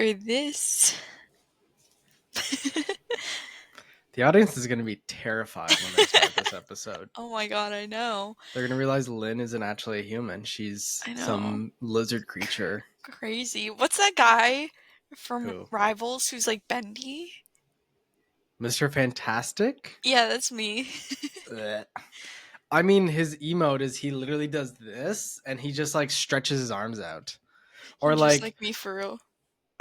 or this. The audience is going to be terrified when they start this episode. Oh my god, I know. They're going to realize Lyn isn't actually a human. She's I know. some lizard creature. Crazy. What's that guy from Who? Rivals who's like bendy? Mr. Fantastic? Yeah, that's me. Blech. I mean, his emote is he literally does this and he just like stretches his arms out. Or Just like, like me for real.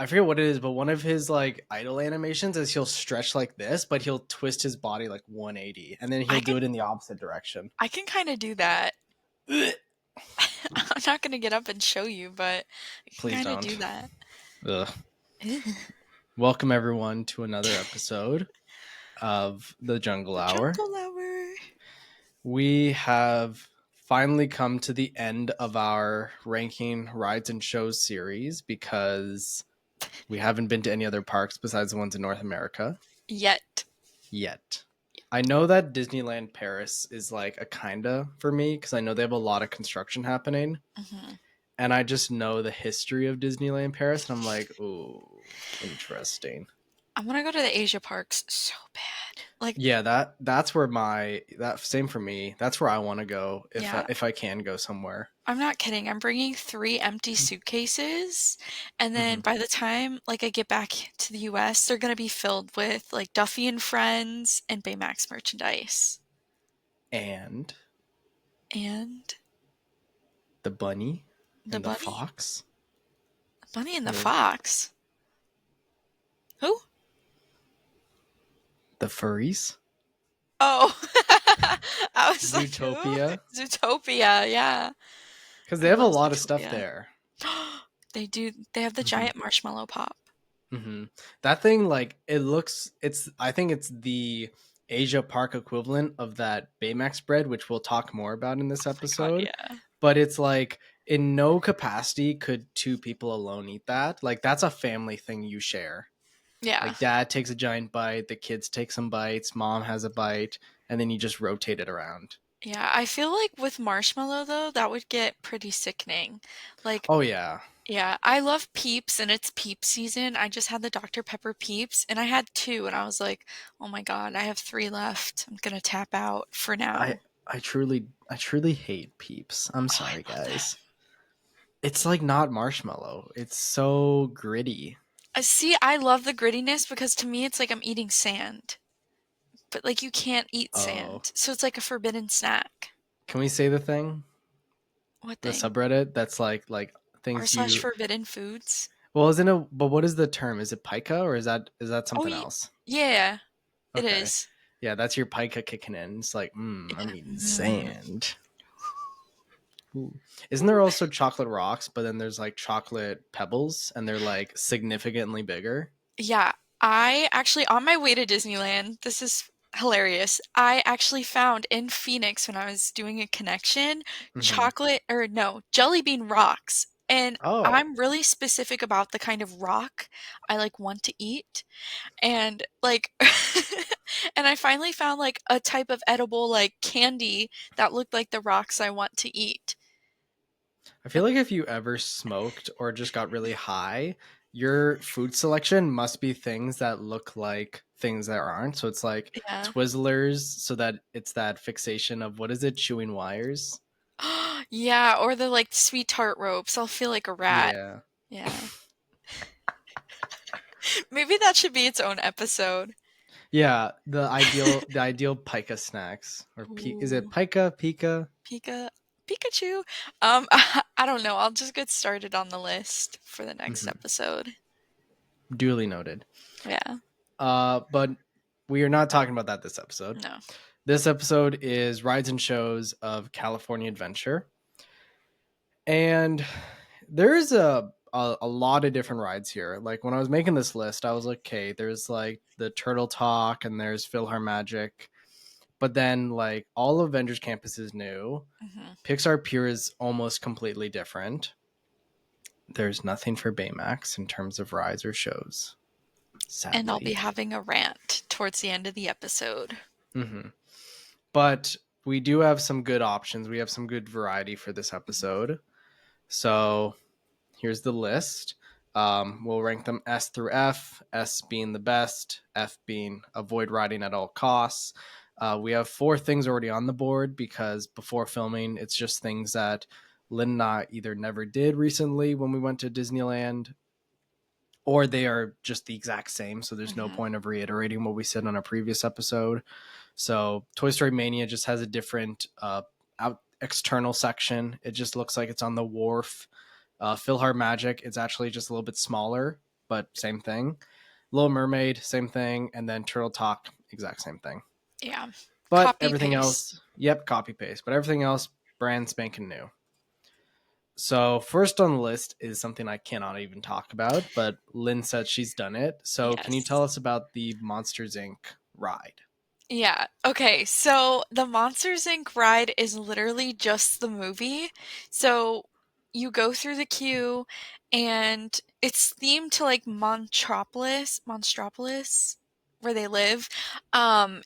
I forget what it is, but one of his like idol animations is he'll stretch like this, but he'll twist his body like 180 and then he'll I do can it in the opposite direction. I can kind of do that. Ugh. I'm not gonna get up and show you, but I can Please kind of do don't. that. Ugh. Welcome everyone to another episode of the Jungle The Hour. Jungle Hour. We have finally come to the end of our ranking rides and shows series because we haven't been to any other parks besides the ones in North America Yet. I know that Disneyland Paris is like a kinda for me because I know they have a lot of construction happening. Mm-hmm. And I just know the history of Disneyland Paris and I'm like, ooh, interesting. I want to go to the Asia parks so bad. Like, Yeah, that's where that same for me. That's where I want to go yeah, if I can go somewhere. I'm not kidding. I'm bringing 3 empty suitcases, and then Mm-hmm. by the time like I get back to the US, they're gonna be filled with like Duffy and Friends and Baymax merchandise. And And the bunny the and the bunny, fox. Bunny and the Or fox. Who? the furries. Oh, I was like, who? Zootopia. Zootopia, yeah. Because I they have a love lot of stuff Zootopia. there. They do. They have the Mm-hmm. giant marshmallow pop. Mm-hmm. That thing, like, I think it's the Asia Park equivalent of that Baymax bread, which we'll talk more about in this Oh my god, episode. yeah. But it's like, in no capacity could 2 people alone eat that. Like, that's a family thing you share. Yeah. Like, dad takes a giant bite, the kids take some bites, mom has a bite, and then you just rotate it around. Yeah, I feel like with marshmallow though, that would get pretty sickening. Like, Oh, yeah. yeah, I love Peeps and it's Peep season. I just had the Dr. Pepper Peeps and I had 2 and I was like, "Oh my god, I have 3 left. I'm gonna tap out for I, now." I truly hate Peeps. I'm Oh, I sorry, love them. guys. It's like not marshmallow. It's so gritty. See, I love the grittiness because to me it's like I'm eating sand. But like you can't eat Oh. sand. So it's like a forbidden snack. Can we say the thing? What The thing? subreddit that's like R things slash you forbidden foods? well isn't it but what is the term? Is it pica or is that Oh, something else? yeah, it Okay. is. Yeah, that's your pica kicking in. It's like, I'm Yeah. eating Mm. sand. Ooh. Isn't there also chocolate rocks, but then there's like chocolate pebbles and they're like significantly bigger? Yeah, I actually, on my way to Disneyland, this is hilarious. I actually found in Phoenix when I was doing a connection, Mm-hmm. chocolate, or no, jelly bean rocks. And Oh. I'm really specific about the kind of rock I like want to eat. And like, and I finally found like a type of edible like candy that looked like the rocks I want to eat. I feel like if you ever smoked or just got really high, your food selection must be things that look like things that aren't. So it's like Yeah. Twizzlers, so that it's that fixation of what is it, chewing wires? Yeah, or the like sweet tart ropes. I'll feel like a rat. Yeah. Yeah. Maybe that should be its own episode. Yeah, the ideal pica snacks is it Ooh, pica pika? Pikachu. I don't know. I'll just get started on the list for the next Hmm. episode. Duly noted. Yeah. But we are not talking about that this episode. No. This episode is rides and shows of California Adventure. And there's a lot of different rides here. Like when I was making this list, I was like, okay, there's like the Turtle Talk and there's Magic. But then like all of Avengers Campus is new. Hmm. Pixar PIER is almost completely different. There's nothing for Baymax in terms of rides or shows. And I'll be Sadly. having a rant towards the end of the episode. Mm-hmm. But we do have some good options. We have some good variety for this episode. So here's the list. We'll rank them S through F, S being the best, F being avoid riding at all costs. We have four things already on the board because before filming, it's just things that Lynn and I either never did recently when we went to Disneyland, or they are just the exact same. So there's no Mhm. point of reiterating what we said on a previous episode. So Toy Story Mania just has a different out external section. It just looks like it's on the wharf. Philhar Magic, it's actually just a little bit smaller, but same thing. Little Mermaid, same thing, and then Turtle Talk, exact same thing. Yeah. But Copy everything paste. else, yep, copy paste. But everything else, brand spanking new. So first on the list is something I cannot even talk about, but Lynn said she's done it. So can you tell Yes. us about the Monsters Inc. ride? Yeah. Okay. So the Monsters Inc. ride is literally just the movie. So you go through the queue and it's themed to like Monstropolis, where they live. And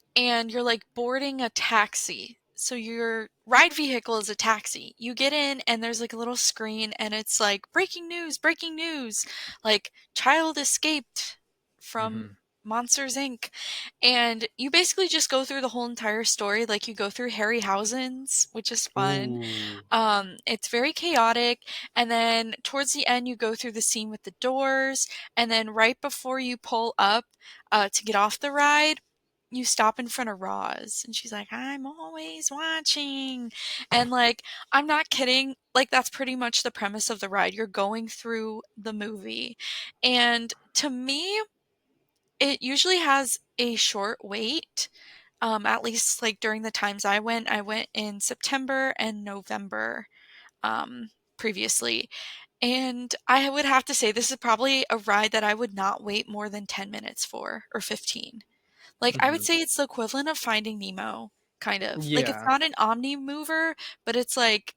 you're like boarding a taxi. So your ride vehicle is a taxi. You get in and there's like a little screen and it's like breaking news. Like child escaped from Mm-hmm. Monsters Inc. And you basically just go through the whole entire story, like you go through Harryhausen's, which is fun. Ooh. It's very chaotic, and then towards the end you go through the scene with the doors, and then right before you pull up to get off the ride, you stop in front of Roz, and she's like, "I'm always watching," and like I'm not kidding. Like that's pretty much the premise of the ride. You're going through the movie, and to me, it usually has a short wait. At least like during the times I went in September and November previously. And I would have to say this is probably a ride that I would not wait more than 10 minutes for or 15. Like I would Mm-hmm. say it's the equivalent of Finding Nemo, kind of. Like it's Yeah. not an omni mover, but it's like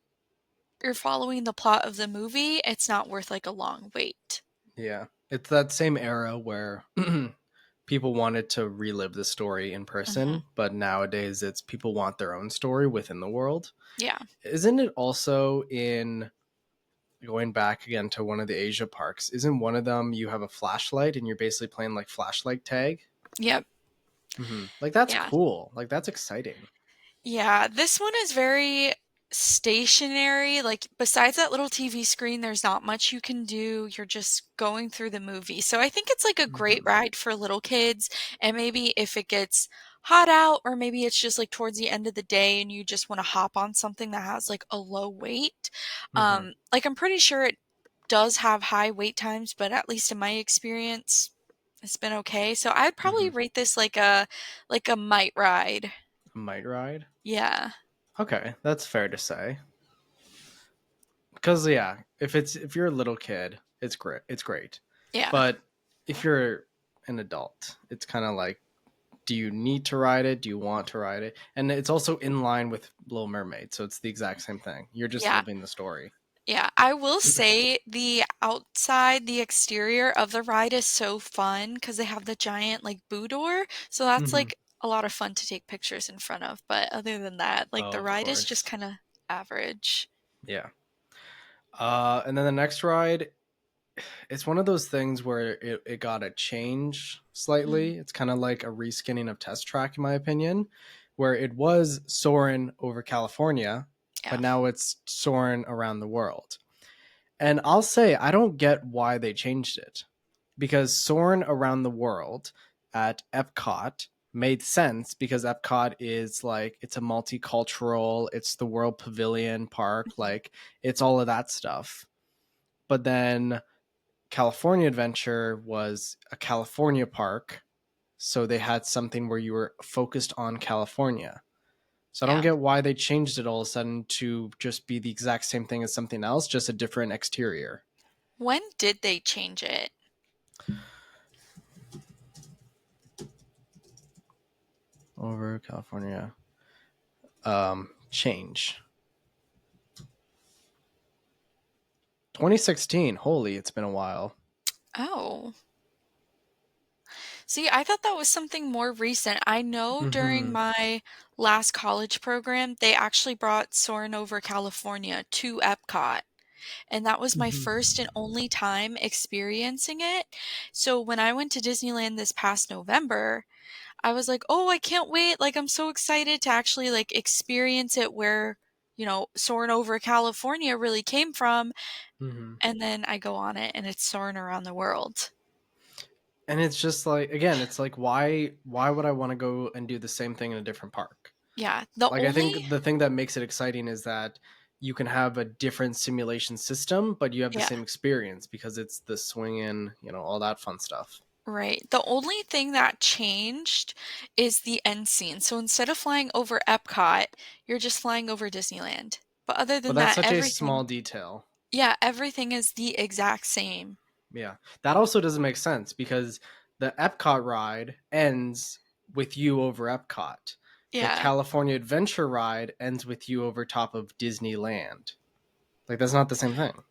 you're following the plot of the movie. It's not worth like a long wait. Yeah. It's that same era where people wanted to relive the story in Hmm. person, but nowadays it's people want their own story within the world. Yeah. Isn't it also in going back again to one of the Asia parks? Isn't one of them you have a flashlight and you're basically playing like flashlight tag? Yep. Like that's Yeah. cool. Like that's exciting. Yeah, this one is very stationary. Like, besides that little TV screen, there's not much you can do. You're just going through the movie. So I think it's like a great Hmm. ride for little kids. And maybe if it gets hot out, or maybe it's just like towards the end of the day and you just want to hop on something that has like a low wait. Hmm. Like, I'm pretty sure it does have high wait times, but at least in my experience, it's been okay. So I'd probably Hmm. rate this like a might ride. A might ride. Yeah. Okay, that's fair to say. Because yeah, if you're a little kid, it's great. It's great. Yeah. But if you're an adult, it's kind of like, do you need to ride it? Do you want to ride it? And it's also in line with Little Mermaid, so it's the exact same thing. You're just Yeah. living the story. Yeah. I will say the outside, the exterior of the ride is so fun because they have the giant like boo door. So that's Hmm. like a lot of fun to take pictures in front of. But other than that, like Oh, the of ride is just course. kind of average. Yeah. And then the next ride, it's one of those things where it got a change Mm, slightly. It's kind of like a reskinning of Test Track, in my opinion, where it was Soarin' over California, but yeah. now it's Soarin' around the world. And I'll say I don't get why they changed it, because Soarin' around the world at Epcot made sense because Epcot is like it's a multicultural, it's the World Pavilion Park, Mhm. like it's all of that stuff. But then California Adventure was a California park, so they had something where you were focused on California. So I don't Yeah. get why they changed it all of a sudden to just be the exact same thing as something else, just a different exterior. When did they change it? Over California. Change. 2016. Holy, it's been a while. Oh. See, I thought that was something more recent. I know during Mm-hmm. my last college program, they actually brought Soarin' over California to Epcot. and that was my Mhm. first and only time experiencing it. So when I went to Disneyland this past November, I was like, "Oh, I can't wait. Like I'm so excited to actually like experience it where, soaring over California really came from." Mhm. And then I go on it and it's soaring around the world. And it's just like, again, it's like, why would I want to go and do the same thing in a different park? Yeah, the Like, I only think the thing that makes it exciting is that you can have a different simulation system, but you have the yeah, same experience because it's the swinging, all that fun stuff. right. The only thing that changed is the end scene. So instead of flying over Epcot, you're just flying over Disneyland. But other But than that's that, such a everything, small detail. yeah, everything is the exact same. Yeah. That also doesn't make sense because the Epcot ride ends with you over Epcot. The Yeah. California Adventure ride ends with you over top of Disneyland. Like, that's not the same thing.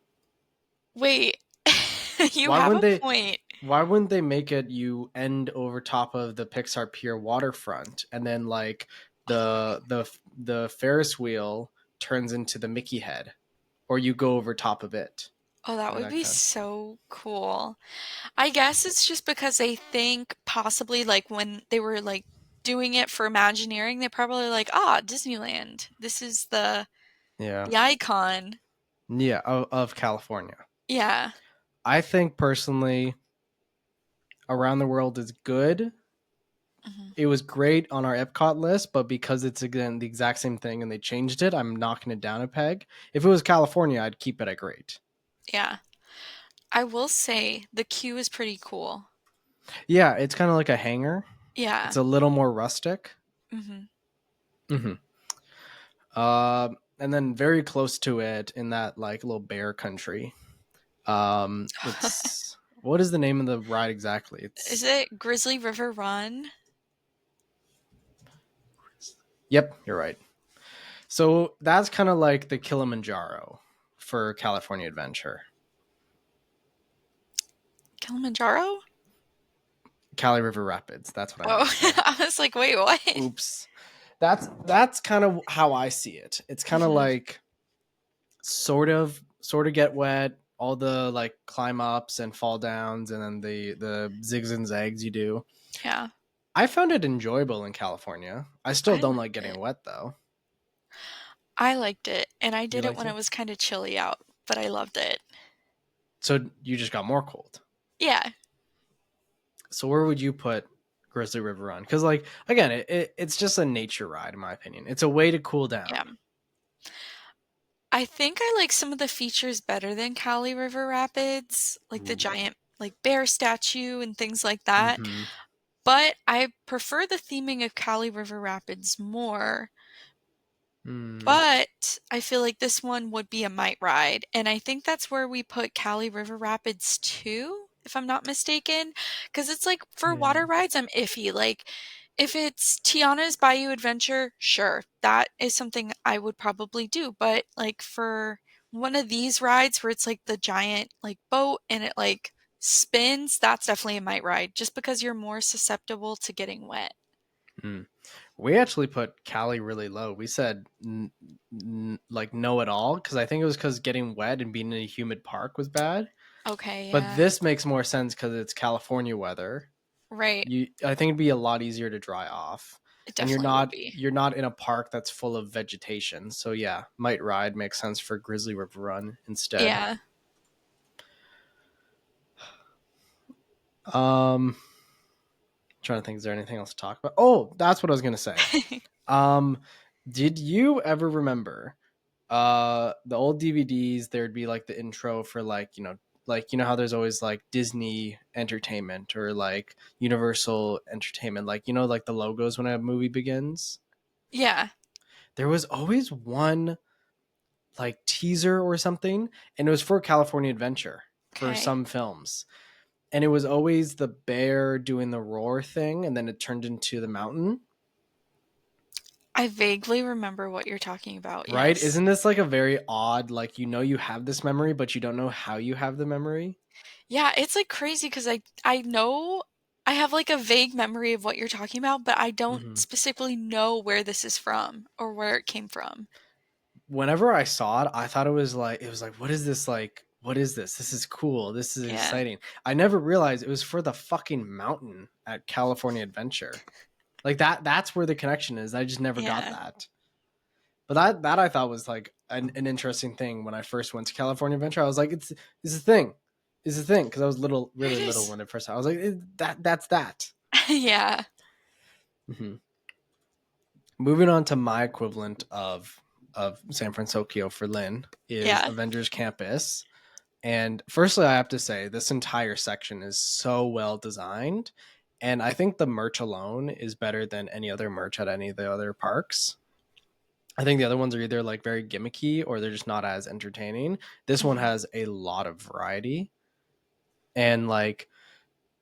Wait, you Why have wouldn't a they point. why wouldn't they make it you end over top of the Pixar Pier waterfront and then like Oh, the Ferris wheel turns into the Mickey head or you go over top of it. oh, that Like would that be kind of. so cool. I guess it's just because they think possibly like when they were like doing it for Imagineering, they probably like, ah, Disneyland. This is Yeah. the icon. Yeah, of California. Yeah. I think personally Around the World is good. Hmm. It was great on our Epcot list, but because it's again the exact same thing and they changed it, I'm knocking it down a peg. If it was California, I'd keep it at great. Yeah. I will say the queue is pretty cool. Yeah, it's kind of like a hangar. It's Yeah. a little more rustic. Hmm. Hmm. And then very close to it in that like little bear country. It's what is the name of the ride exactly? Is It's it Grizzly River Run? Yep, you're right. So that's kind of like the Kilimanjaro for California Adventure. Kilimanjaro? Cali River Rapids. That's what I Oh, meant to say. I was like, wait, what? Oops. That's kind of how I see it. It's kind of Hmm. like sort of get wet, all the like climb ups and fall downs and then the zigs and zags you do. Yeah, I found it enjoyable in California. I still I don't liked like getting it. wet though. I liked it, and I You did it liked when it it? was kind of chilly out, but I loved it. So you just got more cold. Yeah, So where would you put Grizzly River Run? Because like again, it's just a nature ride in my opinion. It's a way to cool yeah. down. I think I like some of the features better than Cali River Rapids, like the Ooh. giant like bear statue and things like that. Mm-hmm. But I prefer the theming of Cali River Rapids more. Mm. But I feel like this one would be a might ride, and I think that's where we put Cali River Rapids too, if I'm not mistaken. Because it's like for Yeah. water rides, I'm iffy. Like if it's Tiana's Bayou Adventure, sure, that is something I would probably do. But like for one of these rides where it's like the giant like boat and it like spins, that's definitely a might ride, just because you're more susceptible to getting wet. Mm. We actually put Cali really low. We said like no at all because I think it was because getting wet and being in a humid park was bad. Okay, But yeah, this makes more sense because it's California weather. right. I think it'd be a lot easier to dry off, It and you're definitely would not be. you're not in a park that's full of vegetation. So yeah, might ride makes sense for Grizzly River Run instead. Yeah. Um, trying to think, is there anything else to talk about? Oh, that's what I was gonna say. Um, did you ever remember the old DVDs? There'd be like the intro for like how there's always like Disney Entertainment or like Universal Entertainment, like like the logos when a movie begins. Yeah. There was always one like teaser or something, and it was for California Adventure for Okay. some films. And it was always the bear doing the roar thing, and then it turned into the mountain. I vaguely remember what you're talking about, Right? yes. Isn't this like a very odd, like you have this memory, but you don't know how you have the memory? Yeah, it's, like, crazy because I know I have, like, a vague memory of what you're talking about, but I don't Hmm. specifically know where this is from or where it came from. whenever I saw it, I thought it was like, what is this like? What is this? This is cool. This is Yeah. exciting. I never realized it was for the fucking mountain at California Adventure. Like that's where the connection is. I just never got Yeah. that. But that I thought was like an interesting thing when I first went to California Adventure. I was like, it's a thing. It's a thing because I was It really little is. when it first. I was like, that's that. Yeah. Mhm. Moving on to my equivalent of San Francisco for Lynn is Yeah. Avengers Campus. And firstly, I have to say this entire section is so well designed, and I think the merch alone is better than any other merch at any of the other parks. I think the other ones are either like very gimmicky or they're just not as entertaining. This one Mhm. has a lot of variety, and like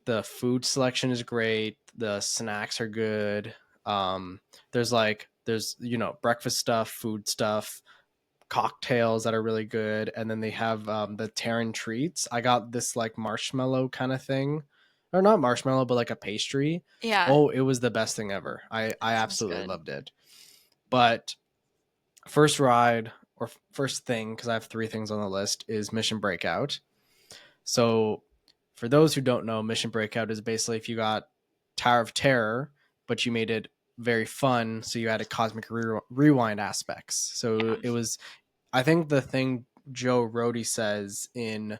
the food selection is great, the snacks are good. Um there's breakfast stuff, food stuff, cocktails that are really good, and then they have the Terran treats. I got this like marshmallow kind of thing, or not marshmallow, but like a pastry. Yeah. Oh, it was the best thing ever. I That sounds absolutely good. loved it. But first ride or first thing, because I have three things on the list, is Mission Breakout. So for those who don't know, Mission Breakout is basically if you got Tower of Terror, but you made it very fun, so you added cosmic rewind aspects. So Yeah. it was, I think the thing Joe Rody says in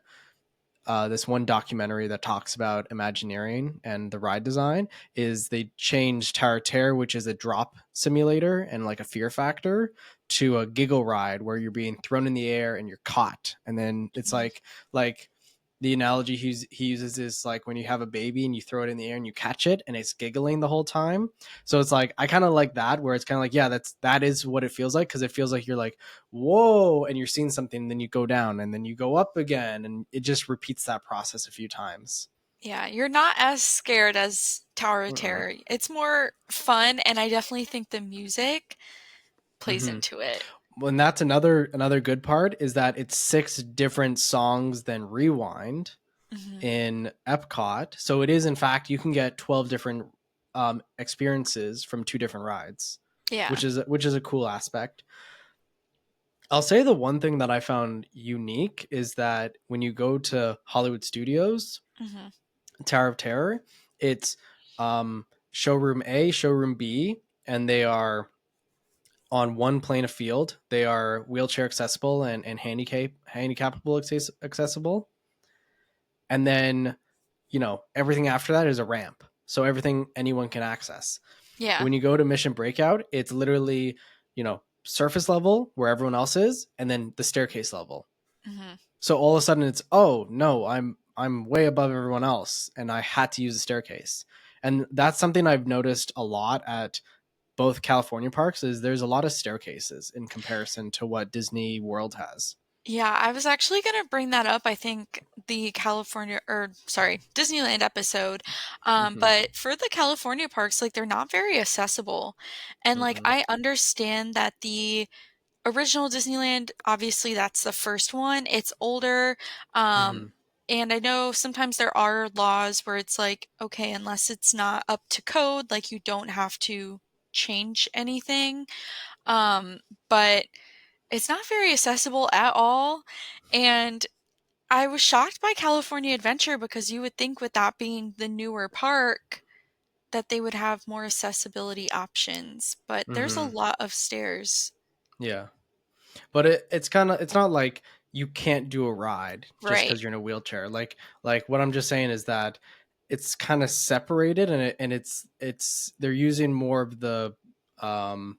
this one documentary that talks about Imagineering and the ride design is they changed Tower Terror, which is a drop simulator and like a fear factor, to a giggle ride where you're being thrown in the air and you're caught. And then it's Mhm. like the analogy he uses is like when you have a baby and you throw it in the air and you catch it and it's giggling the whole time. So it's like I kind of like that where it's kind of like, yeah, that is what it feels like, because it feels like you're like, whoa, and you're seeing something, and then you go down and then you go up again, and it just repeats that process a few times. Yeah, you're not as scared as Tower of Mm-mm. Terror. It's more fun, and I definitely think the music plays Mm-hmm. into it. And that's another good part is that it's six different songs than rewind Mhm. in Epcot. So it is, in fact, you can get 12 different experiences from two different rides, Yeah. which is a cool aspect. I'll say the one thing that I found unique is that when you go to Hollywood Studios, Mhm. Tower of Terror, it's showroom A, showroom B, and they are on one plane of field. They are wheelchair accessible and handicapable accessible. And then, everything after that is a ramp. So everything anyone can access. Yeah. When you go to Mission Breakout, it's literally, surface level where everyone else is, and then the staircase level. Mhm. So all of a sudden it's, oh no, I'm way above everyone else and I had to use the staircase. And that's something I've noticed a lot at both California parks is there's a lot of staircases in comparison to what Disney World has. Yeah, I was actually gonna bring that up. I think the California, or sorry, Disneyland episode. Mm-hmm. But for the California parks, like they're not very accessible. And like Mm-mm. I understand that the original Disneyland, obviously that's the first one. It's older. Mm-hmm. And I know sometimes there are laws where it's like, okay, unless it's not up to code, like you don't have to change anything. Um, but it's not very accessible at all. And I was shocked by California Adventure because you would think with that being the newer park that they would have more accessibility options, but there's a Mm-hmm. lot of stairs. Yeah. But it's not like you can't do a ride just Right. because you're in a wheelchair. Like what I'm just saying is that it's kind of separated, and it's they're using more of the um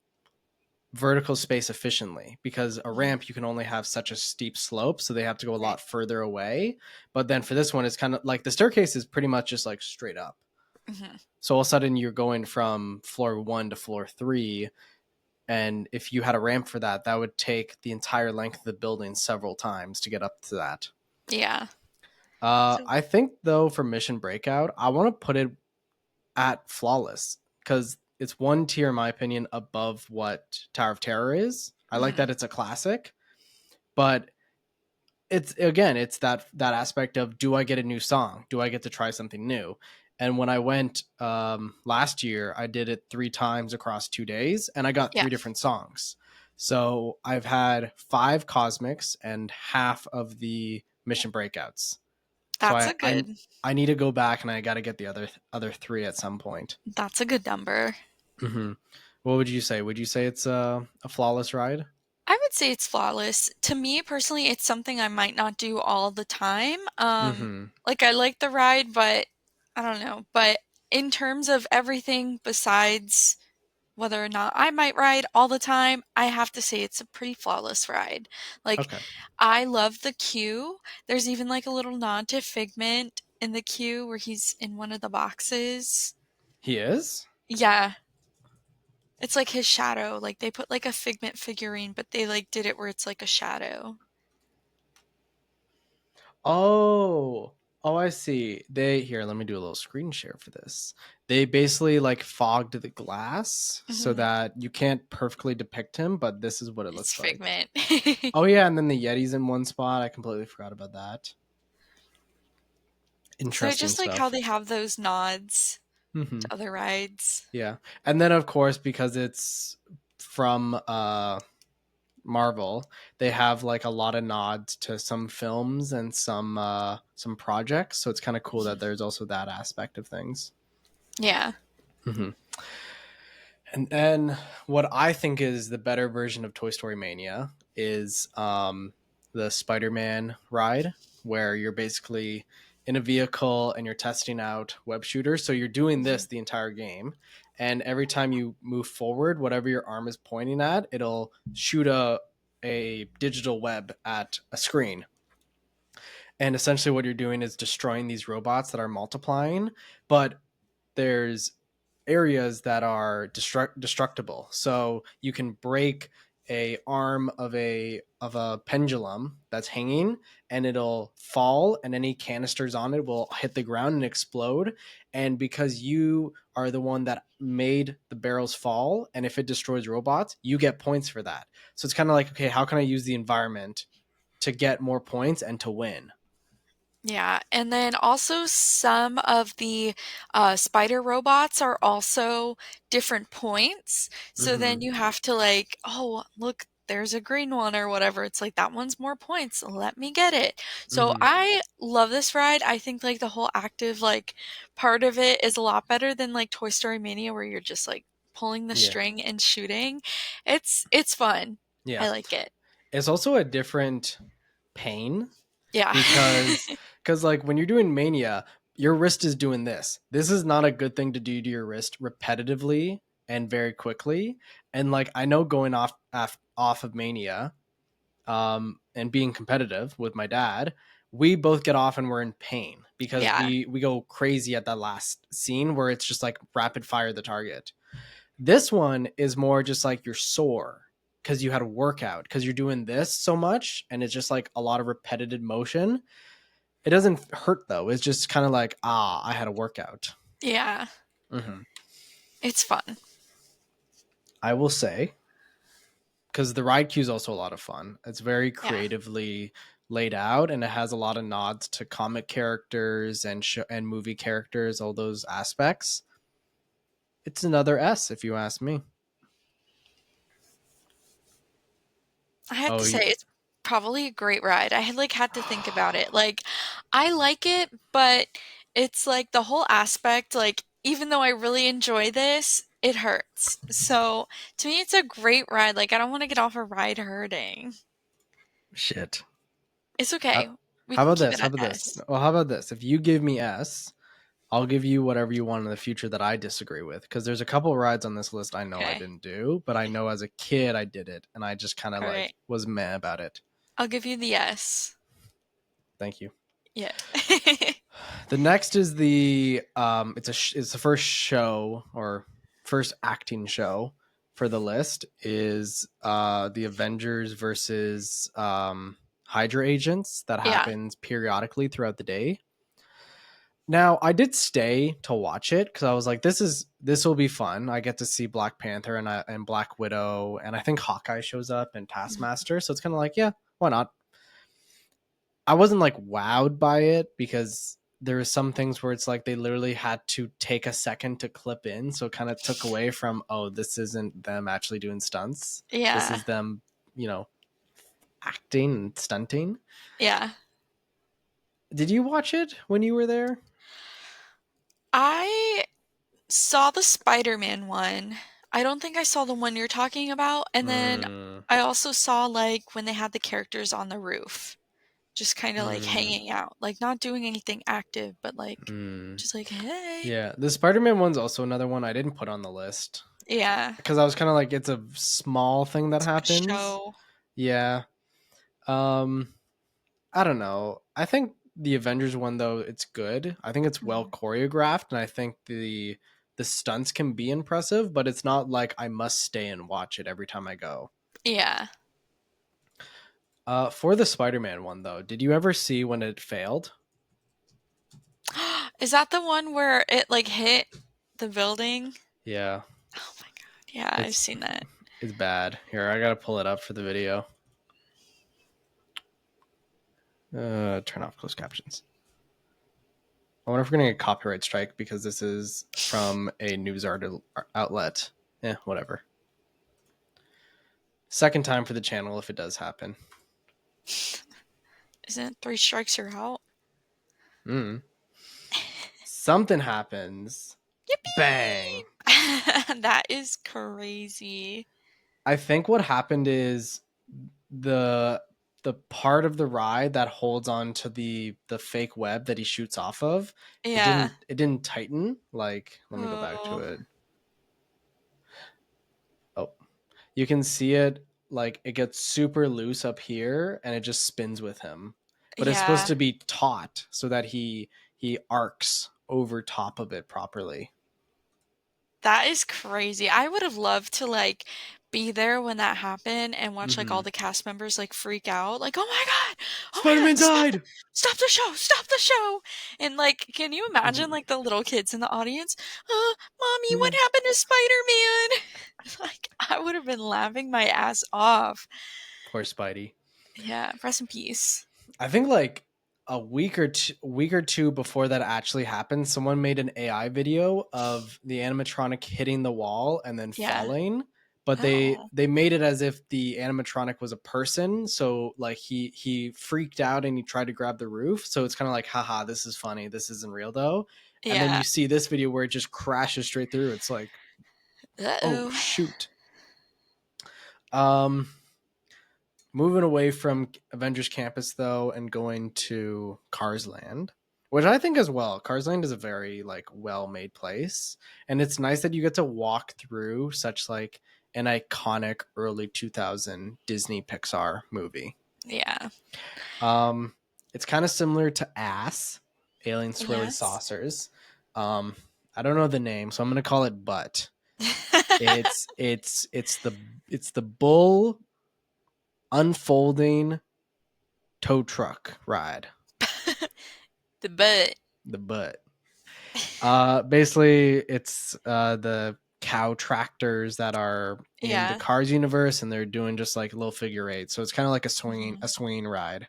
vertical space efficiently, because a Mhm. ramp you can only have such a steep slope, so they have to go a Right. lot further away. But then for this one it's kind of like the staircase is pretty much just like straight up. Mhm. So all of a sudden you're going from floor 1 to floor 3, and if you had a ramp for that, that would take the entire length of the building several times to get up to that. Yeah. So I think though for Mission Breakout, I want to put it at flawless, because it's one tier, in my opinion, above what Tower of Terror is. I like mhm. that it's a classic, but it's that aspect of, do I get a new song? Do I get to try something new? And when I went last year, I did it 3 times across 2 days, and I got Yeah. 3 different songs. So I've had 5 cosmics and half of the mission breakouts. So That's I a I, good I need to go back and I got to get the other 3 at some point. that's a good number. Hmm. What would you say? Would you say it's a flawless ride? I would say it's flawless. To me personally, it's something I might not do all the time. Hmm. Like I like the ride, but I don't know. But in terms of everything besides whether or not I might ride all the time, I have to say it's a pretty flawless ride. Like Okay. I love the queue. There's even like a little nod to Figment in the queue where he's in one of the boxes. He is? Yeah, it's like his shadow. Like they put like a Figment figurine, but they like did it where it's like a shadow. Oh. Oh, I see. They here, let me do a little screen share for this. They basically like fogged the glass so Mhm. that you can't perfectly depict him, but this is what it It's looks like. Figment. Oh yeah, and then the Yeti's in one spot. I completely forgot about that. So I Interesting just like how stuff. they have those nods Hmm. to other rides. Yeah. And then of course because it's from Marvel, they have like a lot of nods to some films and some projects, so it's kind of cool that there's also that aspect of things. Yeah. Hmm. And then what I think is the better version of Toy Story Mania is the Spider-Man ride, where you're basically in a vehicle and you're testing out web shooters. So you're doing Mhm. this the entire game, and every time you move forward, whatever your arm is pointing at, it'll shoot a digital web at a screen. And essentially, what you're doing is destroying these robots that are multiplying, but there's areas that are destructible. So you can break a arm of a pendulum that's hanging and it'll fall and any canisters on it will hit the ground and explode. And because you are the one that made the barrels fall, and if it destroys robots, you get points for that. So it's kind of like, okay, how can I use the environment to get more points and to win? Yeah, and then also some of the spider robots are also different points. So then Hmm. you have to like, oh, look, there's a green one or whatever. It's like that one's more points. Let me get it. So Hmm. I love this ride. I think like the whole active like part of it is a lot better than like Toy Story Mania where you're just like pulling the Yeah. string and shooting. It's fun. Yeah. I like it. It's also a different pain Yeah. because like when you're doing mania, your wrist is doing this. This is not a good thing to do to your wrist repetitively and very quickly. And like I know going off of mania and being competitive with my dad, we both get off and we're in pain because Yeah. we go crazy at that last scene where it's just like rapid fire the target. This one is more just like you're sore because you had a workout because you're doing this so much and it's just like a lot of repetitive motion. It doesn't hurt though. It's just kind of like, I had a workout. Yeah. Hmm. It's fun. I will say, because the ride queue is also a lot of fun. It's very Yeah. creatively laid out and it has a lot of nods to comic characters and movie characters, all those aspects. It's another S if you ask me. I have Oh, to say it's probably a great ride. I had like had to think about it. Like I like it, but it's like the whole aspect, like even though I really enjoy this, it hurts. So to me it's a great ride. Like I don't want to get off a ride hurting. shit. It's How, okay. We how can about keep this? it How at about this? S. Well, how about this? If you give me S, I'll give you whatever you want in the future that I disagree with. Because there's a couple of rides on this list I know I Okay. didn't do, but I know as a kid I did it, and I just kind of All like right. was meh about it. I'll give you the S. Thank you. Yeah. The next is the it's the first show or first acting show for the list is the Avengers versus Hydra agents that Yeah. happens periodically throughout the day. Now, I did stay to watch it because I was like, this will be fun. I get to see Black Panther and Black Widow, and I think Hawkeye shows up and Mhm. Taskmaster. So it's kind of like, yeah, why not? I wasn't like wowed by it because there was some things where it's like they literally had to take a second to clip in, so it kind of took away from, oh, this isn't them actually doing stunts. This Yeah. is them, you know, acting and stunting. Yeah. Did you watch it when you were there? I saw the Spider-Man one. I don't think I saw the one you're talking about. And then Mm, I also saw like when they had the characters on the roof, just kind of like mm, hanging out, like not doing anything active, but like mm. just like, hey. Yeah, the Spider-Man one's also another one I didn't put on the list Yeah. because I was kind of like, it's a small thing that It's like a happens. show. Yeah. Um, I don't know. I think the Avengers one though, it's good. I think it's well Mhm. choreographed, and I think the stunts can be impressive, but it's not like I must stay and watch it every time I go. Yeah. For the Spider-Man one though, did you ever see when it failed? Is that the one where it like hit the building? Yeah, Oh my god. Yeah, I've it's seen that. it's bad. Here, I gotta pull it up for the video. Turn off closed captions. I wonder if we're gonna get a copyright strike because this is from a news outlet. Whatever. Second time for the channel if it does happen. Isn't three strikes you're out? Mm. Something happens. Bang. Yippee! That is crazy. I think what happened is the the part of the ride that holds on to the fake web that he shoots off of, it Yeah. didn't tighten. Like, let me go back to Oh, it. Oh, you can see it, like it gets super loose up here and it just spins with him. But it's supposed yeah. to be taut so that he arcs over top of it properly. That is crazy. I would have loved to like be there when that happened and watch like all Mm-hmm. the cast members like freak out, like, "Oh my God. Oh my God, Spider-Man died. stop the show. Stop the show." And like, can you imagine Mm-hmm. like the little kids in the audience? Mommy, what Yeah. happened to Spider-Man?" Like, I would have been laughing my ass off. Poor Spidey. Yeah, rest in peace. I think like week or two before that actually happened, someone made an AI video of the animatronic hitting the wall and then Yeah. falling. But Oh. they made it as if the animatronic was a person. So like he freaked out and he tried to grab the roof. So it's kind of like, haha, this is funny. This isn't real though. And then Yeah. you see this video where it just crashes straight through. It's like, oh Uh-oh. shoot. Um Moving away from Avengers Campus though and going to Cars Land, which I think as well. Cars Land is a very like well made place, and it's nice that you get to walk through such like an iconic early 2000 Disney Pixar movie. Yeah. Um, it's kind of similar to Ass, Alien Swirly Yes. Saucers. Um, I don't know the name, so I'm gonna call it Butt. It's the bull unfolding tow truck ride. The butt. The butt. Basically, it's the cow tractors that are in the Yeah. Cars universe, and they're doing just like little figure eight. So it's kind of like Mhm. a swinging ride.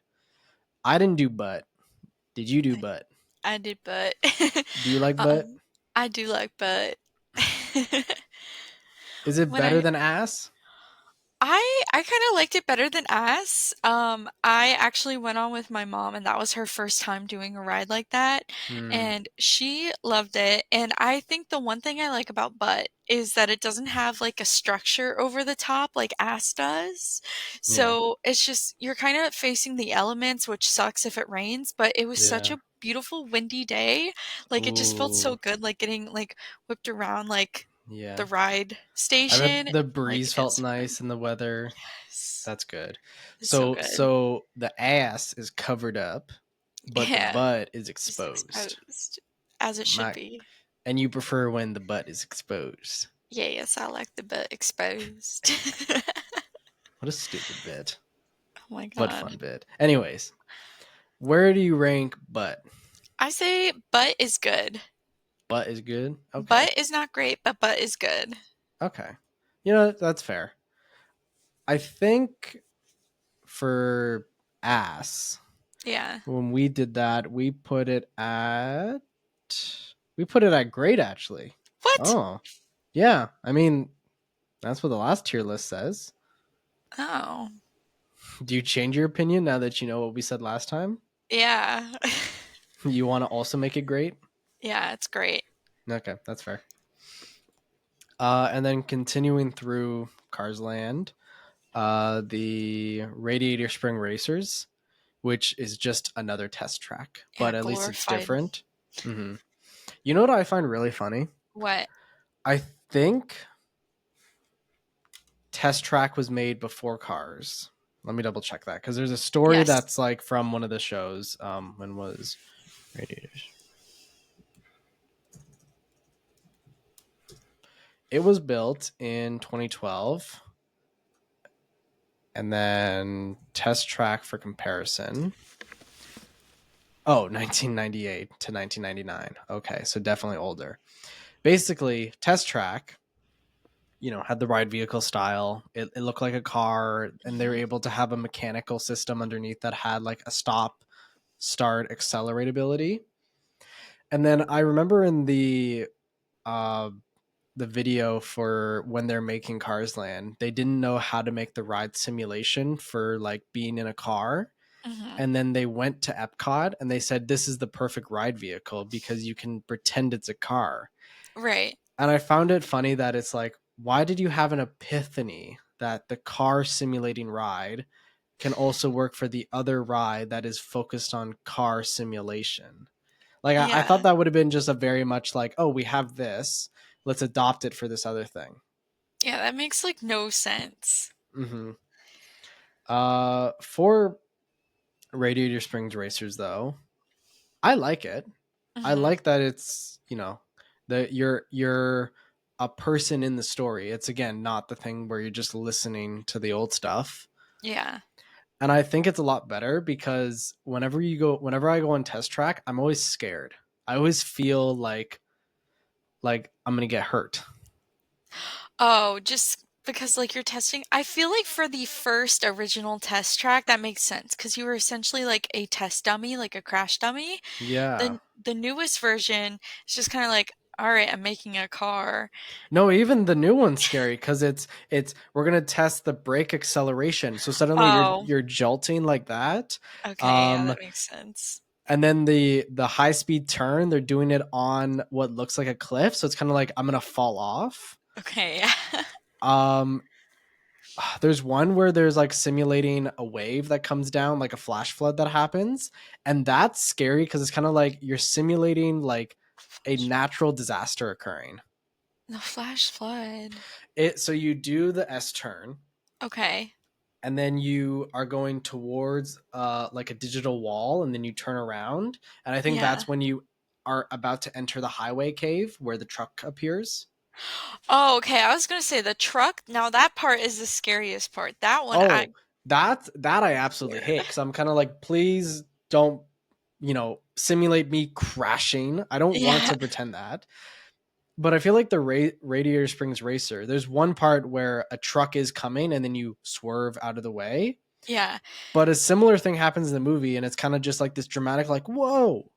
I didn't do butt. Did you do I butt? I did butt. Do you like butt? Um, I do like butt. Is it When better I than ass? I kind of liked it better than ass. I actually went on with my mom, and that was her first time doing a ride like that, Hmm. and she loved it. And I think the one thing I like about butt is that it doesn't have like a structure over the top like ass does. Yeah. So it's just you're kind of facing the elements, which sucks if it rains, but it was such Yeah. a beautiful windy day. Like it just felt so Ooh. good, like getting like whipped around like Yeah. the ride I bet station. the Like breeze felt it's so good. nice in the weather. Yes. That's good. It's so good. So the ass is covered up, but the Yeah, butt is it's exposed. exposed, as it should My be. And you prefer when the butt is exposed. Yeah, yes, I like the butt exposed. What a stupid bit, Oh my but god. fun bit. Anyways, where do you rank butt? I say butt is good. Butt is good. Okay. Butt is not great, but butt is good. Okay. You know, that's fair. I think for ass, Yeah. When we did that, we put it at great actually. What? Oh. Yeah, I mean, that's what the last tier list says. Oh. Do you change your opinion now that you know what we said last time? Yeah. You want to also make it great? Yeah, it's great. Okay, that's fair. And then continuing through Cars Land, the Radiator Spring Racers, which is just another test track, Yeah, but at least it's glorified. different. Hmm. You know what I find really funny? What? I think test track was made before Cars. Let me double check that because there's a story Yes. that's like from one of the shows. When was Radiators? It was built in 2012, and then test track for comparison. Oh, 1998 to 1999. Okay, so definitely older. Basically, test track, had the ride vehicle style. It looked like a car, and they were Hmm. able to have a mechanical system underneath that had like a stop, start, accelerate ability. And then I remember in uh, the video for when they're making Cars Land, they didn't know how to make the ride simulation for like being in a car. Hmm. And then they went to Epcot and they said, this is the perfect ride vehicle because you can pretend it's a car. Right. And I found it funny that it's like, why did you have an epiphany that the car simulating ride can also work for the other ride that is focused on car simulation? Like, I thought Yeah. that would have been just a very much like, oh, we have this. Let's adopt it for this other thing. Yeah, that makes like no sense. Hmm. For Radiator Springs Racers, though, I like it. I Hmm. like that it's that you're a person in the story. It's again not the thing where you're just listening to the old stuff. Yeah. And I think it's a lot better because whenever I go on test track, I'm always scared. I always feel like I'm gonna get hurt. Oh, just because like you're testing. I feel like for the first original test track, that makes sense because you were essentially like a test dummy, like a crash dummy. Yeah. The newest version is just kind of like, all right, I'm making a car. No, even the new one's scary because it's we're gonna test the brake acceleration. So suddenly Oh, you're jolting like that. okay, yeah, Um, that makes sense. and then the high speed turn, they're doing it on what looks like a cliff, so it's kind of like I'm gonna fall off. Okay, yeah. Um, there's one where there's like simulating a wave that comes down, like a flash flood that happens, and that's scary because it's kind of like you're simulating like a natural disaster occurring. The flash flood. So you do the S turn, Okay, and then you are going towards like a digital wall, and then you turn around, and I think yeah. that's when you are about to enter the highway cave where the truck appears. Oh, okay. I was gonna say the truck. Now that part is the scariest part. That one I Oh, that I absolutely hate scared. because I'm kind of like, please don't, simulate me crashing. I don't want Yeah, to pretend that. But I feel like the Radiator Springs Racer, there's one part where a truck is coming and then you swerve out of the way. yeah, But a similar thing happens in the movie, and it's kind of just like this dramatic, like, whoa.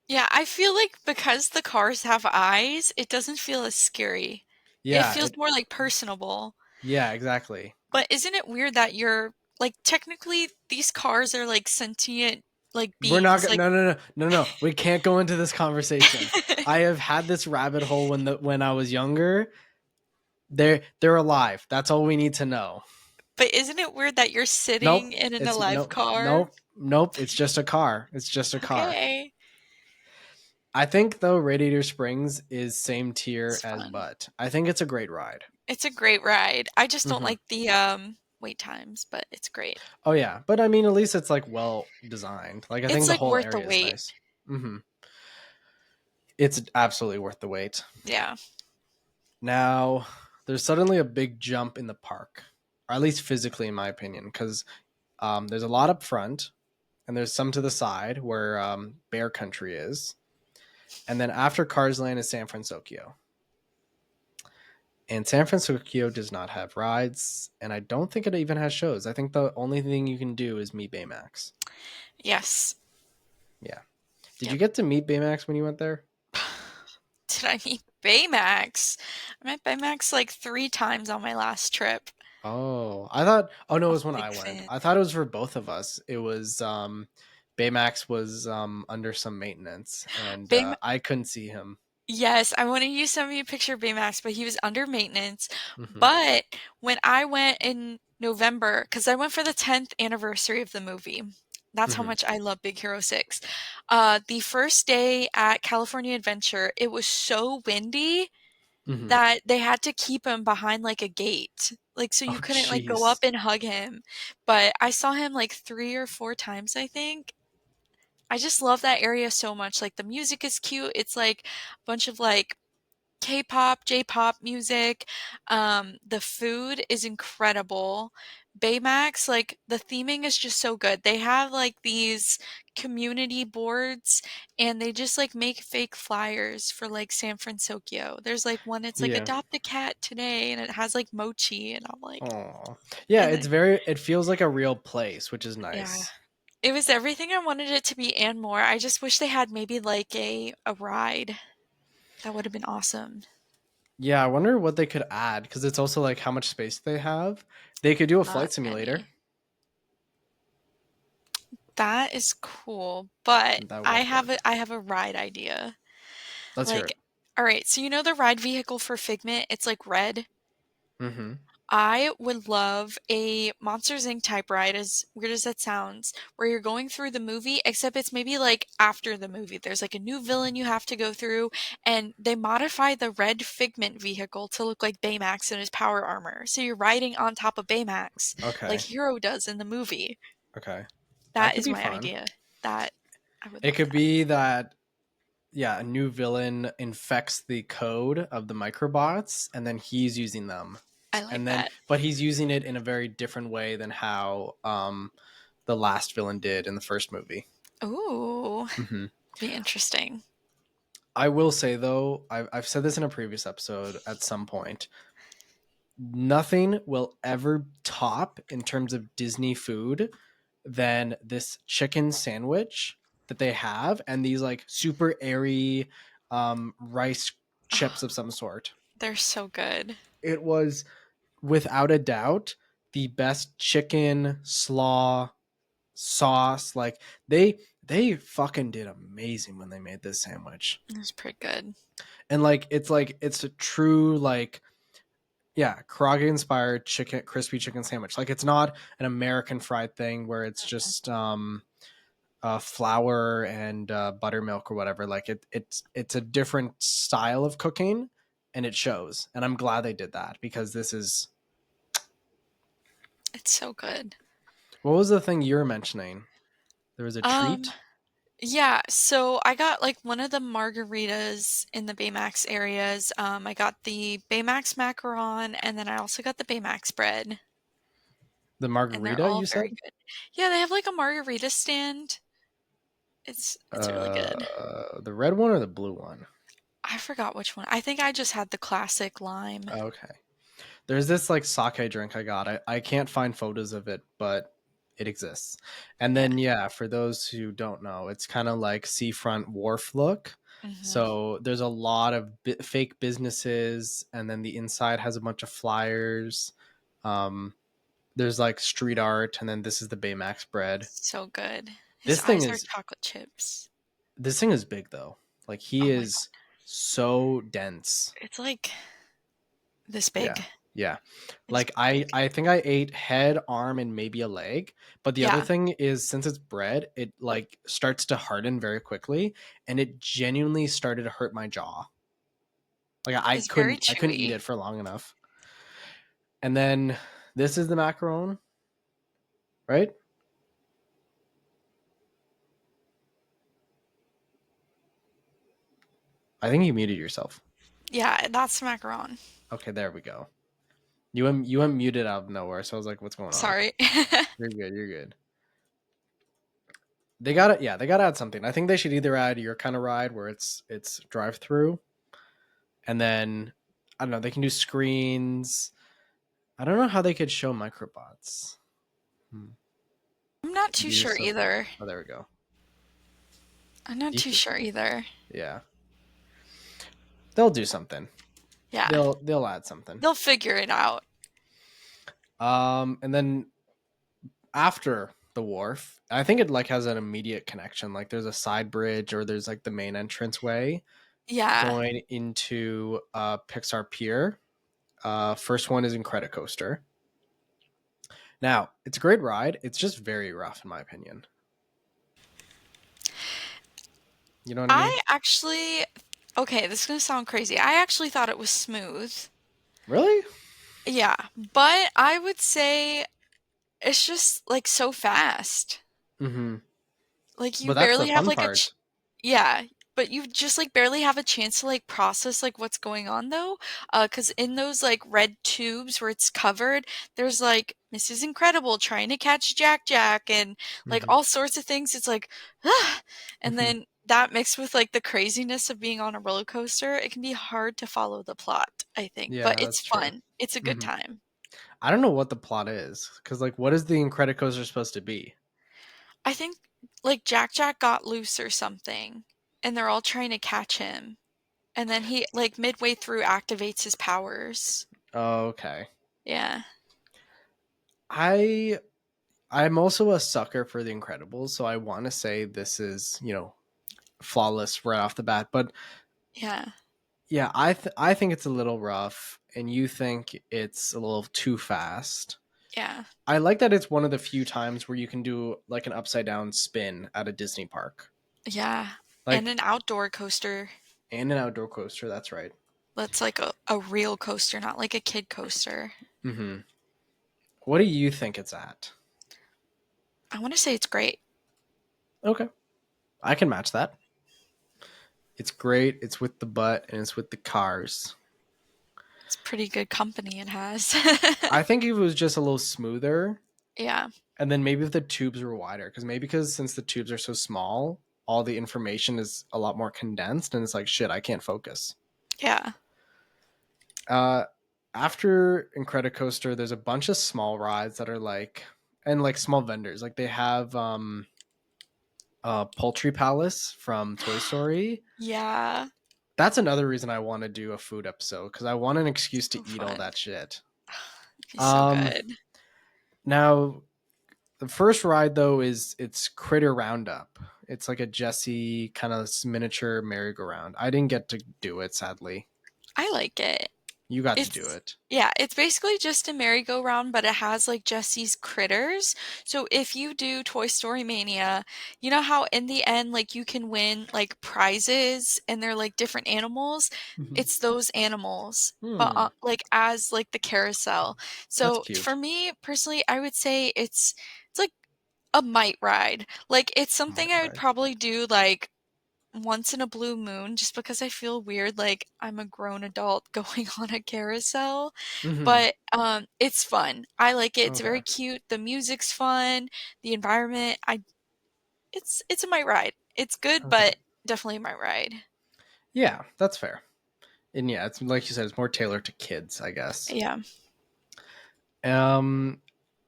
yeah. I feel like because the cars have eyes, it doesn't feel as scary. It Yeah, feels more like personable. yeah, exactly. But isn't it weird that you're like technically these cars are like sentient like We're not beings gonna, like no, no, no, no, no. We can't go into this conversation. I have had this rabbit hole when I was younger. They're alive. That's all we need to know. but isn't it weird that you're Nope. sitting in an It's alive no, car? nope, nope. It's just a car. It's just a car. Okay. I think though Radiator Springs is same tier It's as fun. Butt. I think it's a great ride. It's a great ride. I just don't Hmm. like the wait times, but it's great. Oh yeah, but I mean at least it's like well designed. Like I think It's the like whole worth the area is wait. nice. Hmm. It's absolutely worth the wait. Yeah. Now there's suddenly a big jump in the park, or at least physically, in my opinion, because there's a lot up front, and there's some to the side where Bear Country is, and then after Cars Land is San Francisco. And San Francisco does not have rides, and I don't think it even has shows. I think the only thing you can do is meet Baymax. Yes. Yeah. Did you Yep. get to meet Baymax when you went there? Did I meet Baymax? I met Baymax like 3 times on my last trip. Oh, I thought. Oh no, it I'm was a when I big went. fan. I thought it was for both of us. It was Baymax was under some maintenance, and Baymax. I couldn't see him. Yes, I wanted you to send me a picture of Baymax, but he was under maintenance. Hmm. But when I went in November, because I went for the 10th anniversary of the movie, that's how Hmm. much I love Big Hero 6. The first day at California Adventure, it was so windy Hmm. that they had to keep him behind like a gate. Like, so Oh you couldn't like go up jeez. and hug him. But I saw him like 3 or 4 times, I think. I just love that area so much. Like the music is cute. It's like a bunch of like K-pop, J-pop music. The food is incredible. Baymax, like the theming is just so good. They have like these community boards and they just like make fake flyers for like San Francisco. There's like one, it's like Yeah. adopt a cat today and it has like mochi and I'm like, Oh. Yeah. and It's then, very. It feels like a real place, which is yeah. nice. It was everything I wanted it to be and more. I just wish they had maybe like a ride. That would have been awesome. Yeah, I wonder what they could add because it's also like how much space they have. They could do a Not flight simulator. any. That is cool, but That I would have work. a ride idea. Let's hear Like, it. all right, so you know the ride vehicle for Figment? It's like red. Mm-hmm. I would love a Monsters Inc. type ride, as weird as that sounds, where you're going through the movie, except it's maybe like after the movie. There's like a new villain you have to go through, and they modify the red Figment vehicle to look like Baymax in his power armor. So you're riding on top of Baymax, like Okay. Hero does in the movie. Okay. That That could is be my fun. idea. That I would It love could that. be that, yeah, a new villain infects the code of the microbots and then he's using them. I like And then, that. but he's using it in a very different way than how the last villain did in the first movie. Ooh, Hmm. be interesting. I will say, though, I've said this in a previous episode at some point, nothing will ever top in terms of Disney food than this chicken sandwich that they have and these like super airy rice chips Oh, of some sort. they're so good. It was without a doubt the best chicken slaw sauce. Like they fucking did amazing when they made this sandwich. It's pretty good. And like it's a true like, yeah, Karage inspired chicken crispy chicken sandwich. Like it's not an American fried thing where it's just flour and buttermilk or whatever. Like it's a different style of cooking, and it shows. And I'm glad they did that because this is. It's so good. What was the thing you were mentioning? There was a Um, treat. yeah, so I got like one of the margaritas in the Baymax areas. I got the Baymax macaron and then I also got the Baymax bread, The and they're margarita, all you very said? good. Yeah, they have like a margarita stand. It's really good. The red one or the blue one? I forgot which one. I think I just had the classic lime. Okay. There's this like sake drink I got. I can't find photos of it, but it exists. And Yeah. then yeah, for those who don't know, it's kind of like seafront wharf look. Hmm. So there's a lot of fake businesses, and then the inside has a bunch of flyers. Um, there's like street art, and then this is the Baymax bread. So good. His This thing eyes are is chocolate chips. this thing is big though. Like he Oh my is God. so dense. It's like this Yeah. big. Yeah. It's Like big. I think I ate head, arm, and maybe a leg. But the other Yeah, thing is since it's bread, it like starts to harden very quickly, and it genuinely started to hurt my jaw. Like it's very I couldn't eat chewy. it for long enough. And then this is the macaron, right? I think you muted yourself. Yeah, that's macaron. Okay, there we go. You went muted out of nowhere, so I was like, what's going on? Sorry. You're good, you're good. They gotta, yeah, they gotta add something. I think they should either add your kind of ride where it's drive through, and then I don't know. They can do screens. I don't know how they could show microbots. Hmm. I'm not too Do sure something. either. Oh, there we go. I'm not You too th- sure either. yeah, they'll do something. Yeah. They'll add something. They'll figure it out. And then after the wharf, I think it like has an immediate connection. Like there's a side bridge or there's like the main entrance way Yeah. going into Pixar Pier. First one is Incredicoaster. Now, it's a great ride. It's just very rough, in my opinion. You know what I mean? I actually, okay, this is gonna sound crazy. I actually thought it was smooth. Really? Yeah, but I would say it's just like so fast. Mm-hmm. Like you But that's the barely have fun like part. yeah, but you just like barely have a chance to like process like what's going on though. 'Cause in those like red tubes where it's covered, there's like Mrs. Incredible trying to catch Jack Jack and like Mm-hmm. all sorts of things. It's like, ah! And Mm-hmm. then that mixed with like the craziness of being on a roller coaster, it can be hard to follow the plot, I think. But Yeah, it's that's true. fun. It's a good Mm-hmm. time. I don't know what the plot is because, like, what is the Incredicoaster supposed to be? I think like Jack Jack got loose or something, and they're all trying to catch him. And then he, like, midway through activates his powers. Oh, okay. Yeah. I I'm also a sucker for The Incredibles, so I want to say this is flawless right off the bat. But Yeah. yeah, I think it's a little rough, and you think it's a little too fast. Yeah. I like that it's one of the few times where you can do like an upside down spin at a Disney park, Yeah. And like an outdoor coaster and an outdoor coaster. That's right. that's like a real coaster, not like a kid coaster. Mm-hmm. What do you think it's at? I want to say it's great. Okay, I can match that. It's great. It's with the butt and it's with the cars. It's pretty good company it has. I think if it was just a little smoother, Yeah. and then maybe if the tubes were wider, because maybe because since the tubes are so small, all the information is a lot more condensed, and it's like shit, I can't focus. Yeah. Uh, After Incredicoaster, there's a bunch of small rides that are like, and like small vendors, like they have Poultry Palace from Toy Story. Yeah. That's another reason I want to do a food episode because I want an excuse So to eat all fun. that shit. It'd be so Um, good. Now the first ride though is it's Critter Roundup. It's like a Jessie kind of miniature merry-go-round. I didn't get to do it, sadly. I like it. You got to do It's it. yeah, it's basically just a merry-go-round, but it has like Jesse's critters. So if you do Toy Story Mania, you know how in the end like you can win like prizes and they're like different animals? Mhm. It's those animals, but Hmm, like as like the carousel. that's So cute. for me personally, I would say it's like a might ride. Like it's My something I would ride. probably do like once in a blue moon just because I feel weird like I'm a grown adult going on a carousel, Mm-hmm. but it's fun. I like it. It's Okay. very cute. The music's fun. The environment, I it's a might ride. It's good, Okay. but definitely a might ride. Yeah, that's fair. And yeah, it's like you said, it's more tailored to kids, I guess. Yeah. Um,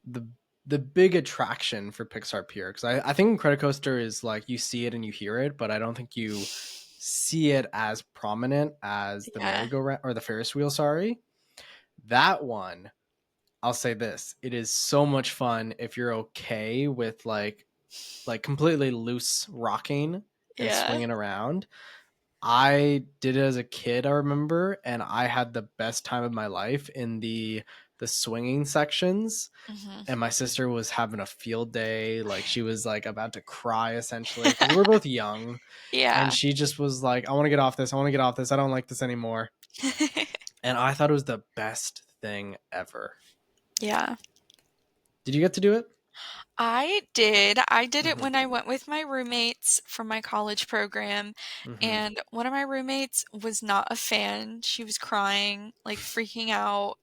the the big attraction for Pixar Pier because I think Incredicoaster is like you see it and you hear it, but I don't think you see it as prominent as the Yeah. merry-go-round or the Ferris wheel. Sorry, that one. I'll say this: it is so much fun if you're okay with like completely loose rocking and Yeah. swinging around. I did it as a kid, I remember, and I had the best time of my life in the swinging sections. Mhm. And my sister was having a field day, like she was like about to cry essentially because we were both young, and Yeah. she just was like, "I want to get off this. I want to get off this. I don't like this anymore." And I thought it was the best thing ever. Yeah. Did you get to do it? I did. I did it Mm-hmm. when I went with my roommates from my college program, Mm-hmm. and one of my roommates was not a fan. She was crying, like freaking out.